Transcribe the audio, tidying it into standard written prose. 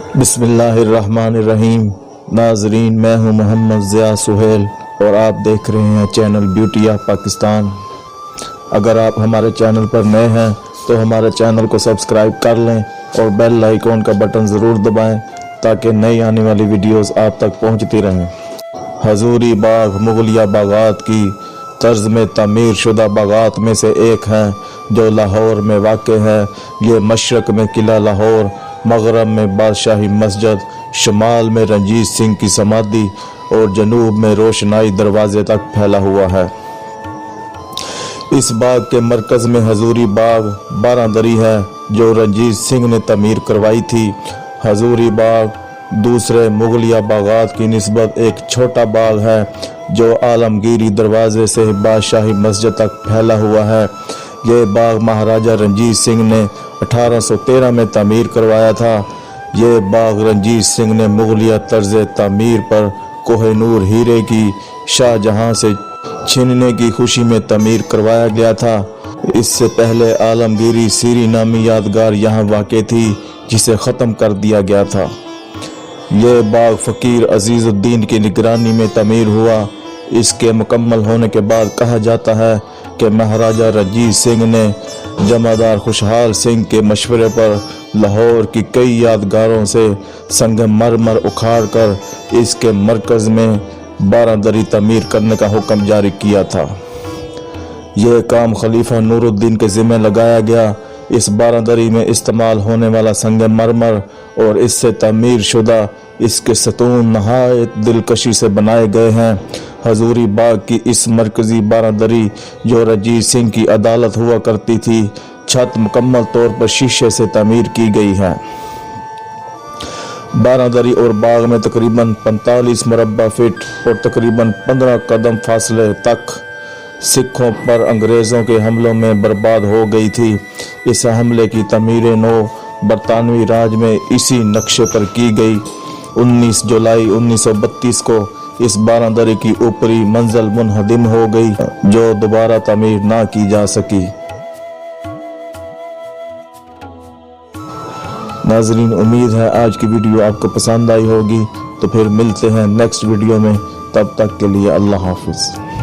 बिस्मिल्लाहिर्रहमानिर्रहीम। नाजरीन, मैं हूं मोहम्मद ज़िया सुहेल और आप देख रहे हैं चैनल ब्यूटी ऑफ पाकिस्तान। अगर आप हमारे चैनल पर नए हैं तो हमारे चैनल को सब्सक्राइब कर लें और बेल आइकॉन का बटन ज़रूर दबाएं ताकि नई आने वाली वीडियोस आप तक पहुंचती रहें। हजूरी बाग मुगलिया बागात की तर्ज में तमीर शुदा बागात में से एक है जो लाहौर में वाक़ है। ये मशरक़ में किला लाहौर, मगरब में बादशाही मस्जिद, शुमाल में रंजीत सिंह की समाधि और जनूब में रोशनाई दरवाजे तक फैला हुआ है। इस बाग के मरकज़ में हजूरी बाग बारादरी है जो रंजीत सिंह ने तमीर करवाई थी। हजूरी बाग दूसरे मुगलिया बागात की निस्बत एक छोटा बाग है जो आलमगीरी दरवाजे से बादशाही मस्जिद तक फैला हुआ है। ये बाग महाराजा रंजीत सिंह ने 1813 में तमीर करवाया था। ये बाग रंजीत सिंह ने मुगलिया तर्ज तमीर पर कोहिनूर हीरे की शाहजहां से छीनने की खुशी में तमीर करवाया गया था। इससे पहले आलमगीरी सीरी नामी यादगार यहाँ वाक़ थी जिसे ख़त्म कर दिया गया था। ये बाग फ़कीर अजीज़ुद्दीन की निगरानी में तमीर हुआ। इसके मुकम्मल होने के बाद कहा जाता है कि महाराजा रंजीत सिंह ने जमादार खुशहाल सिंह के मशवरे पर लाहौर की कई यादगारों से संगमरमर उखाड़ कर इसके मरकज़ में बारादरी तमीर करने का हुक्म जारी किया था। यह काम खलीफा नूरुद्दीन के ज़िम्मे लगाया गया। इस बारादरी में इस्तेमाल होने वाला संगमरमर और इससे तमीर शुदा इसके सतून नहायत दिलकशी से बनाए गए हैं। हजूरी बाग की इस मरकज़ी बारादरी जो रंजीत सिंह की अदालत हुआ करती थी, छत मुकम्मल तौर पर शीशे से तमीर की गई है। बारादरी और बाग में तकरीबन 45 मुरब्बा फीट और तकरीबन 15 कदम फासले तक सिखों पर अंग्रेज़ों के हमलों में बर्बाद हो गई थी। इस हमले की तमीर नौ बरतानवी राज में इसी नक्शे पर की गई। 19 जुलाई 1932 को इस बारादरी की ऊपरी मंजिल मुनहदिम हो गई जो दोबारा तमीर ना की जा सकी। नाजरीन, उम्मीद है आज की वीडियो आपको पसंद आई होगी। तो फिर मिलते हैं नेक्स्ट वीडियो में, तब तक के लिए अल्लाह हाफिज़।